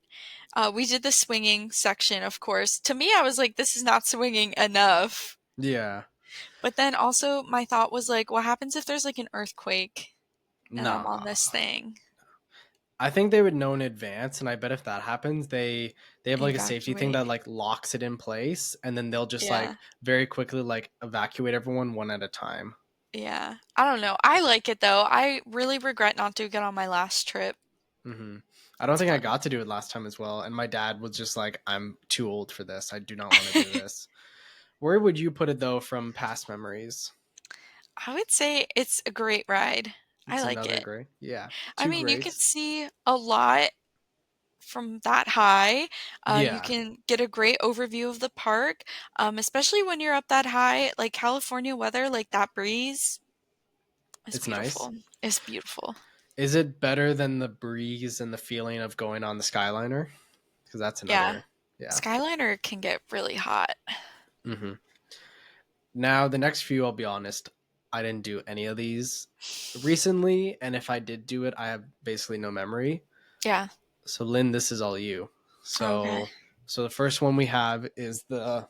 We did the swinging section, of course. To me, I was like, this is not swinging enough. Yeah. But then also, my thought was like, what happens if there's like an earthquake and I'm Nah. on this thing? I think they would know in advance, and I bet if that happens, they have like a safety thing Evacuate. that like locks it in place, and then they'll just Yeah. like very quickly like evacuate everyone one at a time. Yeah. I don't know. I like it though. I really regret not doing it on my last trip. Hmm. I don't It's think I fun. got to do it last time as well, and my dad was just like, "I'm too old for this. I do not want to do this." Where would you put it though from past memories? I would say it's a great ride. I It's like another it. great, yeah, I two mean, you can greats. see a lot from that high. You Yeah, can get a great overview of the park, especially when you're up that high. Like California weather, like that breeze is it's nice. beautiful. It's beautiful. Is it better than the breeze and the feeling of going on the Skyliner? Because that's Yeah. another, yeah. Skyliner can get really hot. Hmm. Now, the next few, I'll be honest, I didn't do any of these recently, and if I did do it, I have basically no memory. Yeah. So, Lynn, this is all you. Okay. So the first one we have is the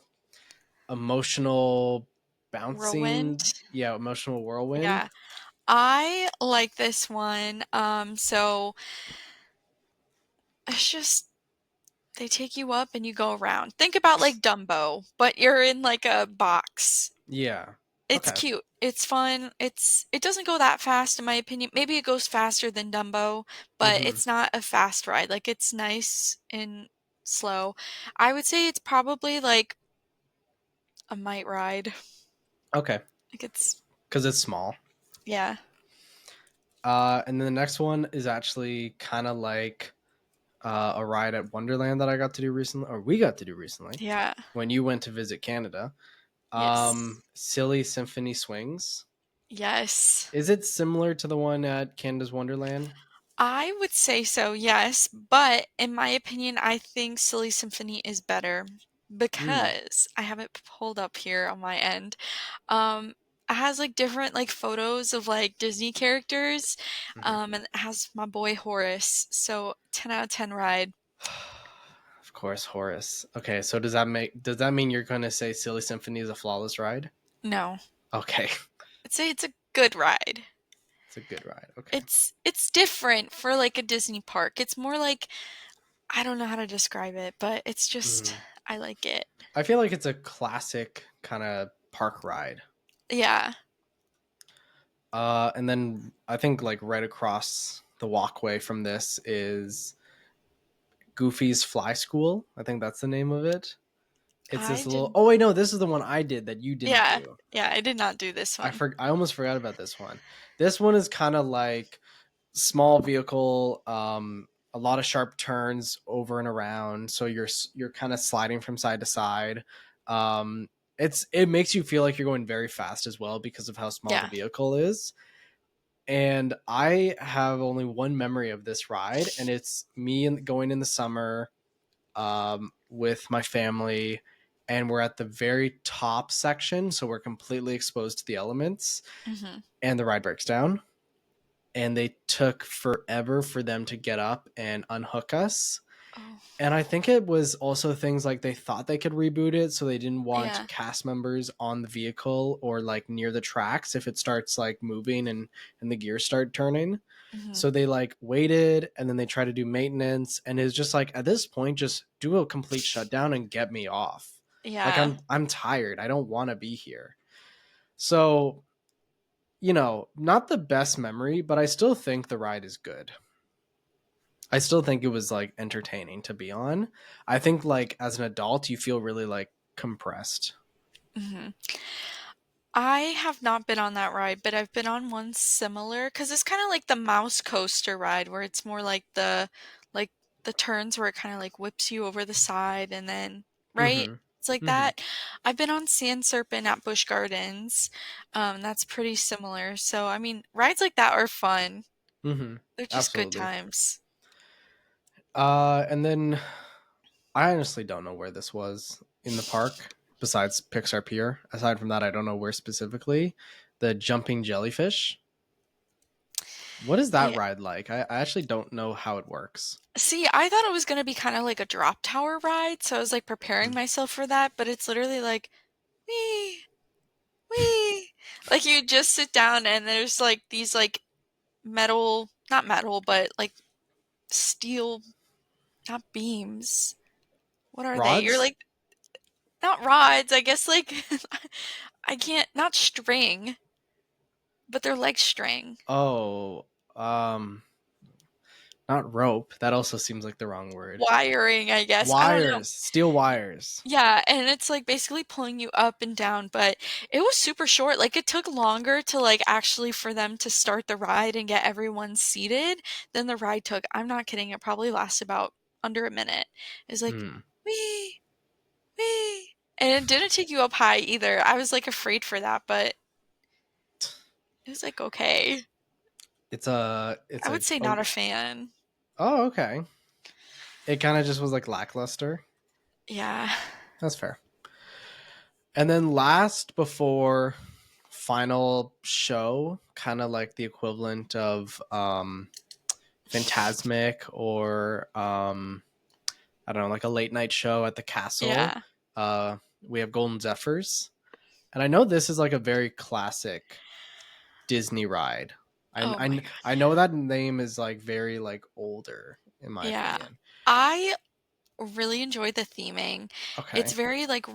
emotional Whirlwind. bouncing, yeah, emotional whirlwind. Yeah. I like this one. So it's just they take you up and you go around. Think about like Dumbo, but you're in like a box. Yeah. It's Okay. cute. It's fun. It doesn't go that fast in my opinion. Maybe it goes faster than Dumbo, but Mm-hmm. it's not a fast ride. Like it's nice and slow. I would say it's probably like a might ride. Okay. Like it's Because it's small. yeah. And then the next one is actually kind of like a ride at Wonderland that I got to do recently, or we got to do recently Yeah. when you went to visit Canada. Yes. Silly Symphony Swings. Yes. Is it similar to the one at Canada's Wonderland? I would say so, yes, but in my opinion, I think Silly Symphony is better Mm. because I have it pulled up here on my end. Um, it has like different like photos of like Disney characters, Hmm. and it has my boy Horace. So 10 out of 10 ride. Of course, Horace. Okay, so does that mean you're gonna say Silly Symphony is a flawless ride? No, Okay, I'd say it's a good ride. it's a good ride. Okay. It's different for like a Disney park. It's more like I don't know how to describe it, but it's just Hmm. I like it. I feel like it's a classic kind of park ride. Yeah. And then I think like right across the walkway from this is Goofy's Fly School. I think that's the name of it. It's I this little. did Oh wait, no, this is the one I did that you didn't Yeah. do. Yeah, I did not do this one. I almost forgot about this one. This one is kind of like small vehicle, a lot of sharp turns over and around, so you're kind of sliding from side to side. Um, it makes you feel like you're going very fast as well because of how small the Yeah. vehicle is. And I have only one memory of this ride, and it's me going in the summer with my family, and we're at the very top section, so we're completely exposed to the elements, Mhm. and the ride breaks down. And they took forever for them to get up and unhook us. Oh, And I think it was also things like they thought they could reboot it, so they didn't want yeah. cast members on the vehicle or like near the tracks if it starts like moving and the gears start turning. Mhm. So they like waited and then they try to do maintenance, and it's just like at this point just do a complete shutdown and get me off. Like Yeah. I'm tired. I don't want to be here. So, not the best memory, but I still think the ride is good. I still think it was like entertaining to be on. I think like as an adult you feel really like compressed. Mhm. I have not been on that ride, but I've been on one similar because it's kinda like the mouse coaster ride where it's more like, the turns where it kinda, like, whips you over the side and then right? Mhm. It's like Mhm. that. I've been on Sand Serpent at Busch Gardens, that's pretty similar. So, I mean, rides like that are fun. Mhm. They're just good Absolutely. times. And then I honestly don't know where this was in the park besides Pixar Pier. Aside from that, I don't know where specifically. The jumping jellyfish. What is that Yeah. ride like? I actually don't know how it works. See, I thought it was gonna be kinda like a drop tower ride, so I was, like, preparing Mm. myself for that, but it's literally like, "Wee, wee." Like, you just sit down and there's, like, these, like, metal not metal, but, like, steel, not beams. What are they? You're Rods? like, not rods, I guess like I can't, not string, but they're like string. Oh, um, not rope. That also seems like the wrong word. Wiring, I guess. I don't know. Wires, steel wires. Yeah, and it's like basically pulling you up and down, but it was super short. Like it took longer to like actually for them to start the ride and get everyone seated than the ride took. I'm not kidding. It probably lasted about under a minute. It was like, Hmm. wee, wee. And it didn't take you up high either. I was like afraid for that, but it was like okay. It's I would a. say not Oh, a fan. oh, okay. It kind of just was like lackluster. Yeah. That's fair. And then last before final show, kind of like the equivalent of Phantasmic or I don't know, like a late night show at the castle. Yeah. We have Golden Zephyrs, and I know this is like a very classic Disney ride. Oh my I know that name is like very like older in my Yeah. opinion. I really enjoyed the theming. It's Okay. very like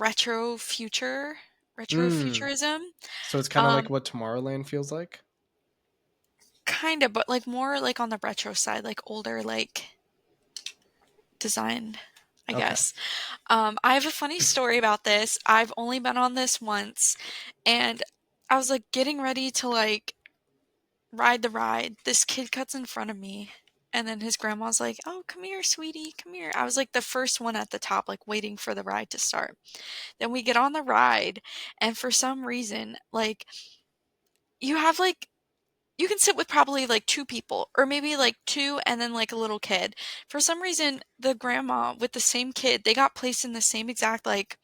Mm. retrofuturism. So it's kind of like Um, what Tomorrowland feels like. kind of, but like more like on the retro side, like older like design, I Okay. guess. I have a funny story about this. I've only been on this once, and I was like getting ready to like ride the ride. This kid cuts in front of me. And then his grandma's like, "Oh, come here, sweetie, come here." I was like the first one at the top, like waiting for the ride to start. Then we get on the ride, and for some reason, like, you have like, you can sit with probably like two people, or maybe like two and then like a little kid. For some reason, the grandma with the same kid, they got placed in the same exact like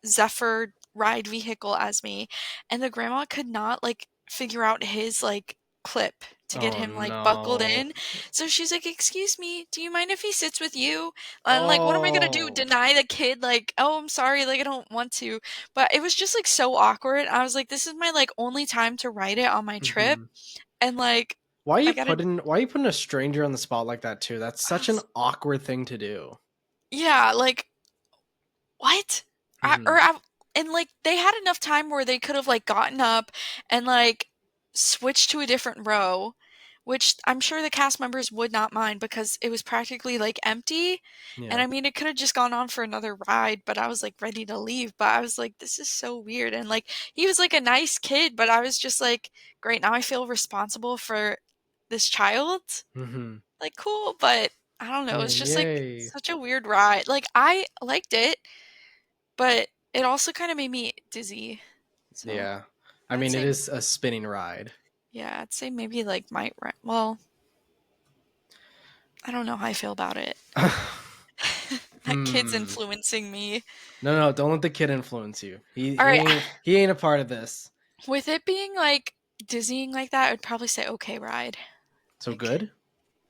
Zephyr ride vehicle as me, and the grandma could not like figure out his like clip to get Oh him like buckled no. in. So she's like, "Excuse me, do you mind if he sits with you?" And like, what am I gonna do? Oh. Deny the kid like, "Oh, I'm sorry, like I don't want to." But it was just like so awkward. I was like, this is my like only time to ride it on my trip, Hmm. and like I gotta Why are you putting a stranger on the spot like that too? That's I such an was, awkward thing to do. yeah, like what? I Hmm. or I and, like, they had enough time where they could have, like, gotten up and, like, switched to a different row, which I'm sure the cast members would not mind because it was practically, like, empty, and, Yeah. I mean, it could have just gone on for another ride, but I was, like, ready to leave, but I was like, "This is so weird," and, like, he was, like, a nice kid, but I was just like, "Great, now I feel responsible for this child?" Hmm. Like, cool, but I don't know, Yeah. it's just, like, Yay. such a weird ride. Like, I liked it, but it also kinda made me dizzy, so Yeah. I I'd mean, it say is a spinning ride. yeah, I'd say maybe, like, my ri well, I don't know how I feel about it. That kid's Hmm. influencing me. No, no, don't let the kid influence you. Alright, He ain't a part of this. with it being, like, dizzying like that, I'd probably say okay ride. So Like good?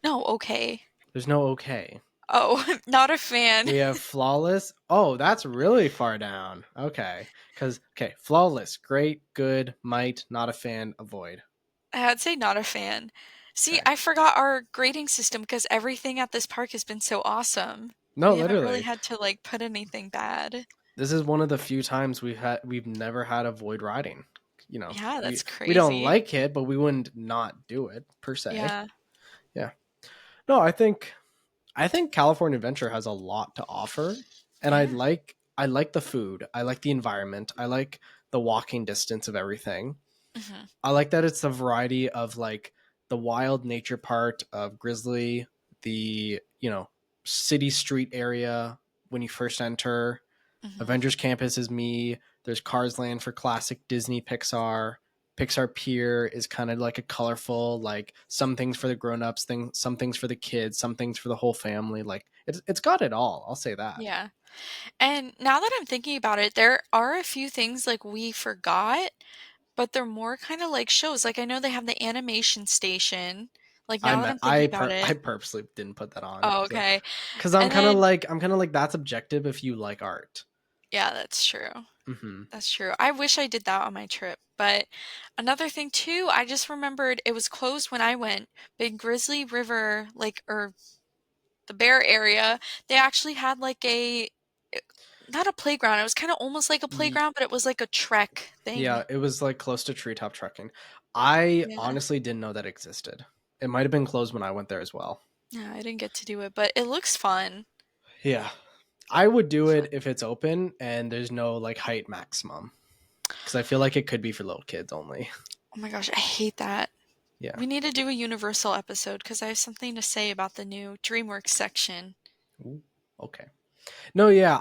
no, okay. There's no okay. Oh, not a fan. We have flawless. Oh, that's really far down. Okay. Cuz okay, flawless, great, good, might, not a fan, avoid. I'd say not a fan. See, Okay. I forgot our grading system because everything at this park has been so awesome. No, We haven't really literally. had to, like, put anything bad. This is one of the few times we've never had avoid riding. You know, Yeah, that's we don't crazy. like it, but we wouldn't not do it per se. Yeah. Yeah. No, I think California Adventure has a lot to offer, and Yeah. I like the food. I like the environment. I like the walking distance of everything. Mhm. I like that it's a variety of like the wild nature part of Grizzly, the, city street area when you first enter. Mhm. Avengers Campus is me. There's Cars Land for classic Disney Pixar. Pixar Pier is kind of like a colorful, like some things for the grown-ups, some things for the kids, some things for the whole family. Like it's got it all. I'll say that. Yeah. And now that I'm thinking about it, there are a few things like we forgot, but they're more kind of like shows. Like I know they have the animation station. Like now that I'm thinking about I it. purposely didn't put that on Oh, okay. because And then I'm kind of like that's objective if you like art. yeah, that's true. Hmm. That's true. I wish I did that on my trip. But another thing too, I just remembered it was closed when I went. Big Grizzly River, like, or the Bear area, they actually had like not a playground. It was kind of almost like a Ye- playground, but it was like a trek thing. yeah, it was like close to treetop trekking. I Yeah. honestly didn't know that existed. It might have been closed when I went there as well. Yeah, I didn't get to do it, but it looks fun. Yeah. I would do Fun. it if it's open and there's no like height maximum because I feel like it could be for little kids only. Oh my gosh, I hate that. Yeah. We need to do a Universal episode because I have something to say about the new DreamWorks section. Ooh, okay. No, yeah,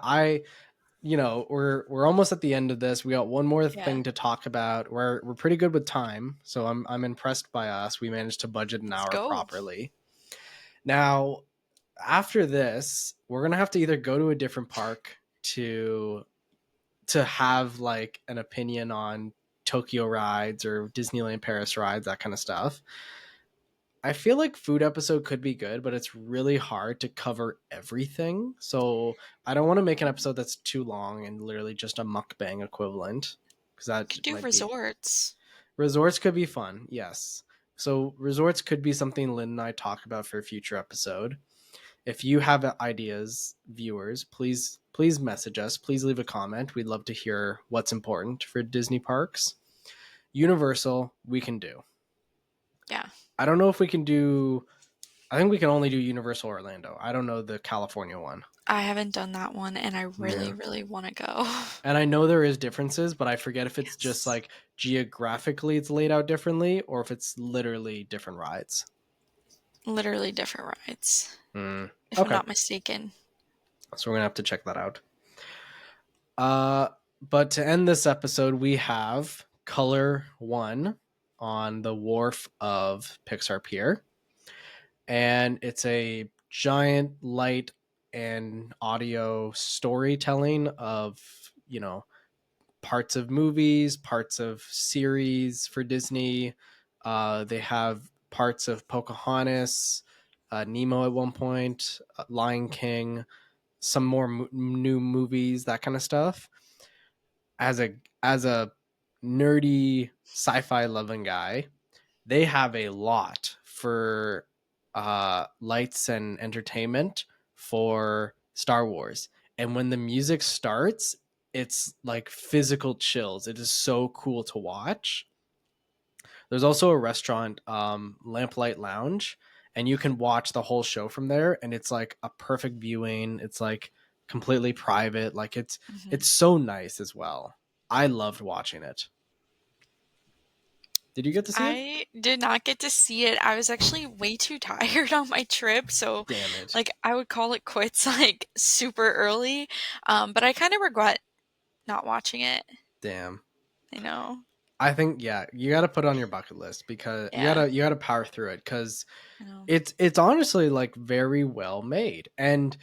we're almost at the end of this. We got one more Yeah, thing to talk about. We're pretty good with time, so I'm impressed by us. We managed to budget an let's hour go. properly. Now, after this, we're gonna have to either go to a different park to have like an opinion on Tokyo rides or Disneyland Paris rides, that kind of stuff. I feel like food episode could be good, but it's really hard to cover everything. So I don't want to make an episode that's too long and literally just a mukbang equivalent because We that could do might be. resorts. Resorts could be fun, yes. So resorts could be something Lynn and I talk about for a future episode. If you have ideas, viewers, please message us. Please leave a comment. We'd love to hear what's important for Disney parks. Universal, we can do. Yeah, I don't know if we can do. I think we can only do Universal Orlando. I don't know the California one. I haven't done that one and I Yeah. really, really want to go. And I know there is differences, but I forget if it's just Yes. like geographically it's laid out differently or if it's literally different rides. Literally different rides, Mm. if I'm Okay. not mistaken. So we're gonna have to check that out. Uh, but to end this episode, we have Color One on the wharf of Pixar Pier, and it's a giant light and audio storytelling of parts of movies, parts of series for Disney. They have parts of Pocahontas, Nemo at one point, Lion King, some more new movies, that kind of stuff. As a nerdy sci-fi loving guy, they have a lot for lights and entertainment for Star Wars. And when the music starts, it's like physical chills. It is so cool to watch. There's also a restaurant, Lamplight Lounge, and you can watch the whole show from there. And it's like a perfect viewing. It's like completely private. Like Mhm. it's so nice as well. I loved watching it. Did you get to see it? I did not get to see it. I was actually way too tired on my trip, so Damn it. like I would call it quits like super early. But I kind of regret not watching it. Damn. I know. I think yeah, you got to put it on your bucket list because Yeah, you got to power through it because I know. it's honestly like very well made and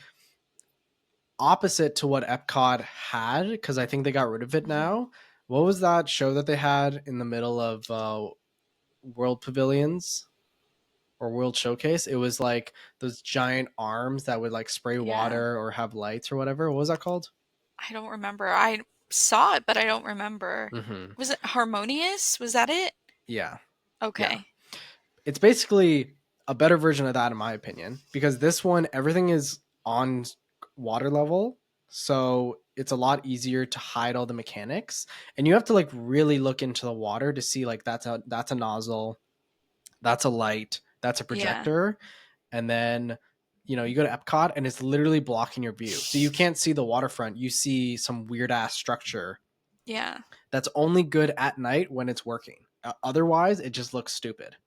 opposite to what Epcot had because I think they got rid of it Mhm. now. What was that show that they had in the middle of World Pavilions or World Showcase? It was like those giant arms that would like spray Yeah, water or have lights or whatever. What was that called? I don't remember. I saw it, but I don't remember. Mm-hmm. Was it Harmonious? Was that it? Yeah, yeah. Okay. It's basically a better version of that in my opinion because this one everything is on water level, so it's a lot easier to hide all the mechanics and you have to like really look into the water to see like that's a nozzle, that's a light, that's a Yeah. projector, and then you go to Epcot and it's literally blocking your view, so you can't see the waterfront. You see some weird ass structure Yeah. that's only good at night when it's working. Otherwise it just looks stupid.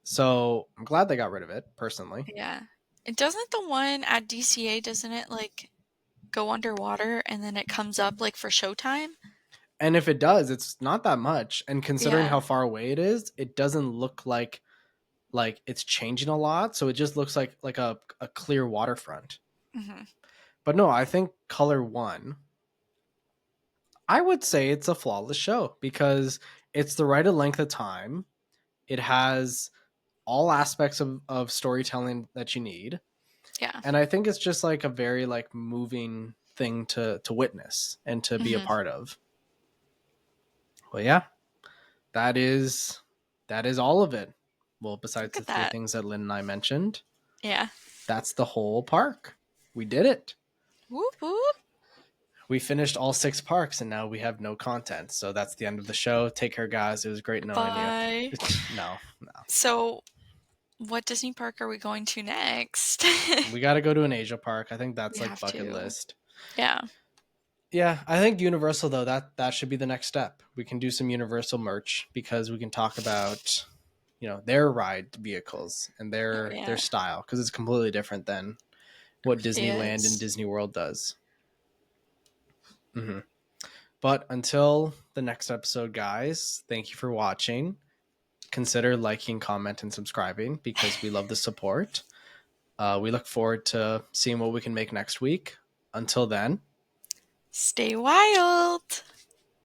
So I'm glad they got rid of it, personally. Yeah. It doesn't the one at DCA, doesn't it like go underwater and then it comes up like for showtime? And if it does, it's not that much. And considering Yeah. how far away it is, it doesn't look like it's changing a lot. So it just looks like a clear waterfront. Hmm. But no, I think Color One, I would say it's a flawless show because it's the right length of time. It has all aspects of storytelling that you need. Yeah. And I think it's just like a very like moving thing to witness and to be a Hmm. part of. Well, yeah, that is that is all of it. Well, besides Look the at three that. things that Lynn and I mentioned, Yeah. that's the whole park. We did it. Whoop whoop. We finished all 6 parks and now we have no content. So that's the end of the show. Take care, guys. It was great knowing you. Bye. No, no. So, what Disney park are we going to next? We got to go to an Asia park. I think We that's like have bucket to. list. Yeah. Yeah, I think Universal though that should be the next step. We can do some Universal merch because we can talk about their ride vehicles and Oh their yeah. style because it's completely different than what It Disneyland and is. Disney World does. hmm But until the next episode, guys, thank you for watching. Consider liking, comment, and subscribing because we love the support. We look forward to seeing what we can make next week. Until then, Stay wild.